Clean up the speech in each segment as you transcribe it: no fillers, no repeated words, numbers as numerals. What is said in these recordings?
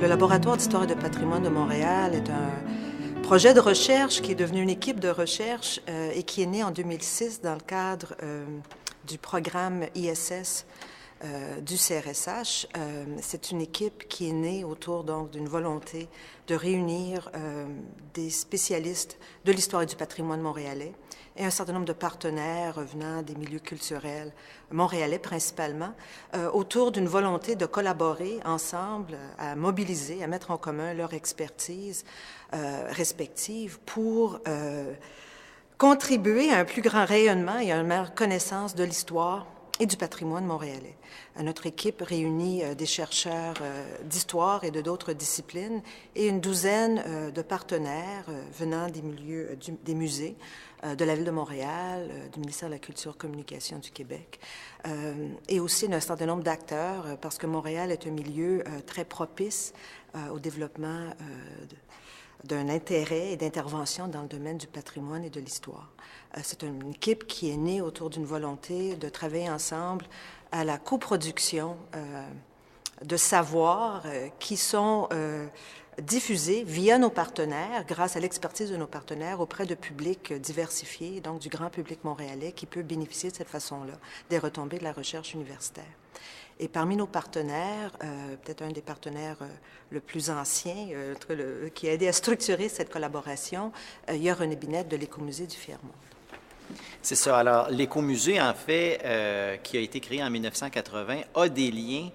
Le Laboratoire d'histoire et de patrimoine de Montréal est un projet de recherche qui est devenu une équipe de recherche et qui est né en 2006 dans le cadre du programme ISS du CRSH. C'est une équipe qui est née autour donc d'une volonté de réunir des spécialistes de l'histoire et du patrimoine montréalais et un certain nombre de partenaires venant des milieux culturels montréalais principalement, autour d'une volonté de collaborer ensemble, à mobiliser, à mettre en commun leur expertise respective pour contribuer à un plus grand rayonnement et à une meilleure connaissance de l'histoire et du patrimoine montréalais. Notre équipe réunit des chercheurs d'histoire et de d'autres disciplines et une douzaine de partenaires venant des milieux, des musées de la Ville de Montréal, du ministère de la Culture et Communication du Québec, et aussi d'un certain nombre d'acteurs, parce que Montréal est un milieu très propice au développement d'un intérêt et d'intervention dans le domaine du patrimoine et de l'histoire. C'est une équipe qui est née autour d'une volonté de travailler ensemble à la coproduction de savoirs qui sont diffusés via nos partenaires, grâce à l'expertise de nos partenaires auprès de publics diversifiés, donc du grand public montréalais qui peut bénéficier de cette façon-là des retombées de la recherche universitaire. Et parmi nos partenaires, peut-être un des partenaires le plus ancien, qui a aidé à structurer cette collaboration, il y a René Binette de l'Écomusée du Fier-Monde. C'est ça. Alors, l'Écomusée, en fait, qui a été créé en 1980, a des liens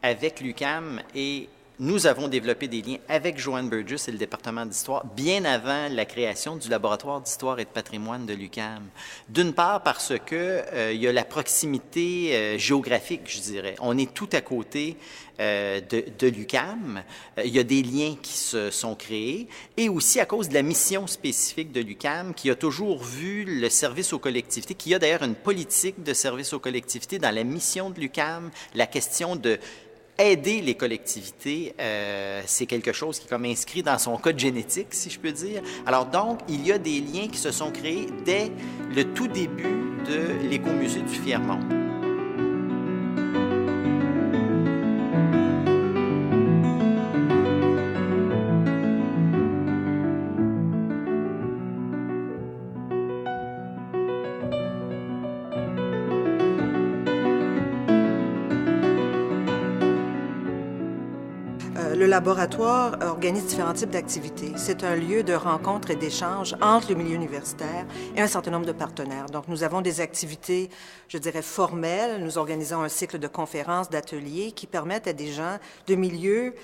avec l'UQAM et nous avons développé des liens avec Joanne Burgess et le département d'histoire bien avant la création du laboratoire d'histoire et de patrimoine de l'UQAM. D'une part parce que il y a la proximité géographique, je dirais. On est tout à côté de l'UQAM. Il y a des liens qui se sont créés et aussi à cause de la mission spécifique de l'UQAM qui a toujours vu le service aux collectivités, qui a d'ailleurs une politique de service aux collectivités dans la mission de l'UQAM, la question de aider les collectivités, c'est quelque chose qui est comme inscrit dans son code génétique, si je peux dire. Alors donc, il y a des liens qui se sont créés dès le tout début de l'Écomusée du Fier-Monde. Le laboratoire organise différents types d'activités. C'est un lieu de rencontre et d'échange entre le milieu universitaire et un certain nombre de partenaires. Donc, nous avons des activités, je dirais, formelles. Nous organisons un cycle de conférences, d'ateliers qui permettent à des gens de milieux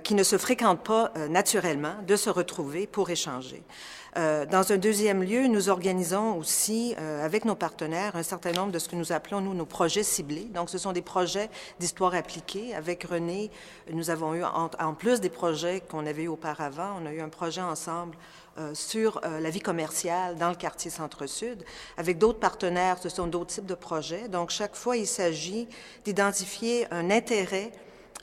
qui ne se fréquentent pas naturellement de se retrouver pour échanger. Dans un deuxième lieu, nous organisons aussi, avec nos partenaires, un certain nombre de ce que nous appelons, nous, nos projets ciblés. Donc, ce sont des projets d'histoire appliquée. Avec René, nous avons eu, en plus des projets qu'on avait eu auparavant, on a eu un projet ensemble sur la vie commerciale dans le quartier Centre-Sud. Avec d'autres partenaires, ce sont d'autres types de projets. Donc, chaque fois, il s'agit d'identifier un intérêt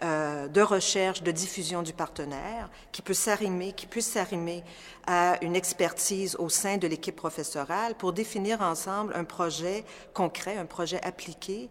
de recherche, de diffusion du partenaire, qui puisse s'arrimer à une expertise au sein de l'équipe professorale pour définir ensemble un projet concret, un projet appliqué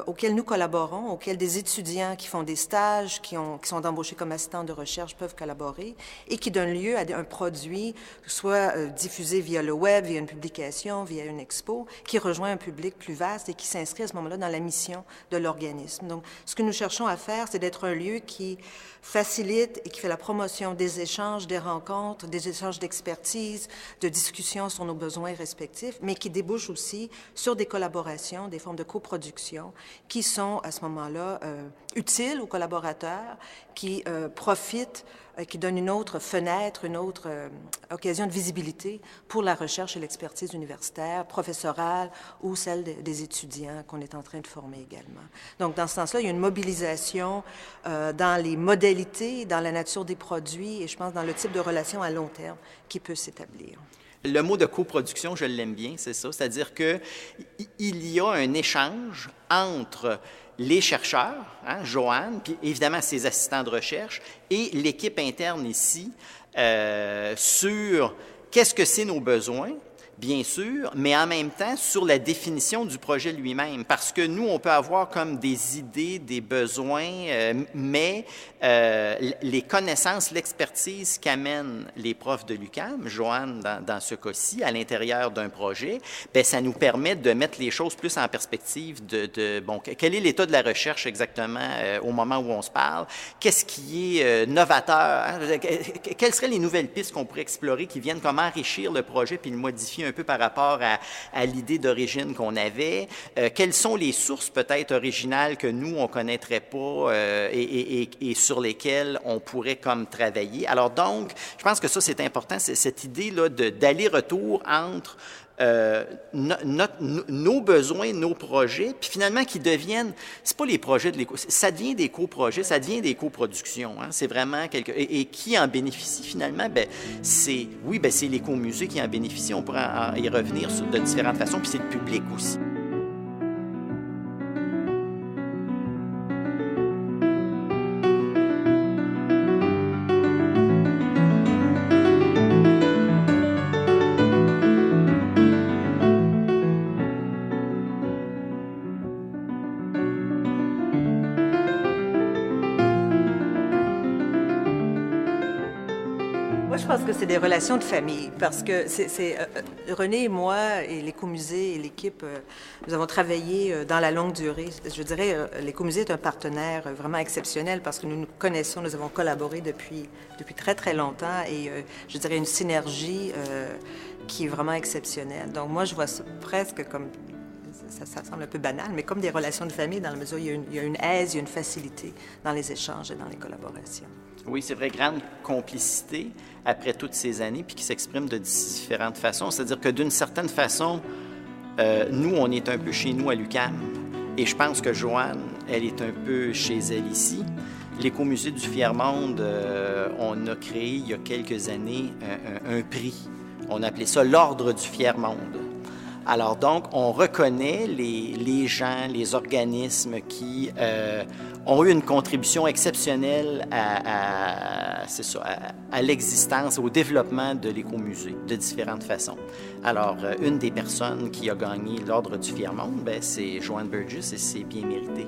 auquel nous collaborons, auquel des étudiants qui font des stages, qui sont embauchés comme assistants de recherche peuvent collaborer et qui donnent lieu à un produit soit diffusé via le web, via une publication, via une expo, qui rejoint un public plus vaste et qui s'inscrit à ce moment-là dans la mission de l'organisme. Donc, ce que nous cherchons à faire, c'est d'être un lieu qui facilite et qui fait la promotion des échanges, des rencontres, des échanges d'expertise, de discussions sur nos besoins respectifs, mais qui débouche aussi sur des collaborations, des formes de coproduction qui sont à ce moment-là utiles aux collaborateurs, qui profitent, qui donnent une autre fenêtre, une autre occasion de visibilité pour la recherche et l'expertise universitaire, professorale ou celle des étudiants qu'on est en train de former également. Donc, dans ce sens-là, il y a une mobilisation dans les modalités, dans la nature des produits et je pense dans le type de relation à long terme qui peut s'établir. Le mot de coproduction, je l'aime bien, c'est ça. C'est-à-dire qu'il y a un échange entre les chercheurs, Joanne, puis évidemment ses assistants de recherche, et l'équipe interne ici sur qu'est-ce que c'est nos besoins, bien sûr, mais en même temps sur la définition du projet lui-même. Parce que nous, on peut avoir comme des idées, des besoins, mais les connaissances, l'expertise qu'amènent les profs de l'UQAM, Joanne dans ce cas-ci, à l'intérieur d'un projet, bien, ça nous permet de mettre les choses plus en perspective bon, quel est l'état de la recherche exactement au moment où on se parle, qu'est-ce qui est novateur, hein? Quelles seraient les nouvelles pistes qu'on pourrait explorer qui viennent comme enrichir le projet puis le modifier un peu par rapport à l'idée d'origine qu'on avait, quelles sont les sources peut-être originales que nous, on ne connaîtrait pas et sur lesquelles on pourrait comme travailler. Alors donc, je pense que ça, c'est important, c'est cette idée-là d'aller-retour entre nos besoins, nos projets, puis finalement qui deviennent, c'est pas les projets de ça devient des coprojets, ça devient des coproductions. Hein, c'est vraiment et qui en bénéficie finalement? Ben c'est l'écomusée qui en bénéficie. On pourra y revenir de différentes façons, puis c'est le public aussi. Je pense que c'est des relations de famille parce que René et moi et l'Écomusée et l'équipe, nous avons travaillé dans la longue durée. Je dirais, l'Écomusée est un partenaire vraiment exceptionnel parce que nous nous connaissons, nous avons collaboré depuis très, très longtemps et je dirais une synergie qui est vraiment exceptionnelle. Donc moi, je vois ça presque comme, ça semble un peu banal, mais comme des relations de famille dans la mesure où il y a une aise, il y a une facilité dans les échanges et dans les collaborations. Oui, c'est vrai, grande complicité après toutes ces années, puis qui s'exprime de différentes façons. C'est-à-dire que d'une certaine façon, nous, on est un peu chez nous à l'UQAM, et je pense que Joanne, elle est un peu chez elle ici. L'Écomusée du Fier-Monde, on a créé il y a quelques années un prix. On appelait ça l'Ordre du Fier-Monde. Alors donc, on reconnaît les gens, les organismes qui ont eu une contribution exceptionnelle à l'existence, au développement de l'Écomusée de différentes façons. Alors, une des personnes qui a gagné l'Ordre du Fier-Monde, c'est Joanne Burgess et c'est bien mérité.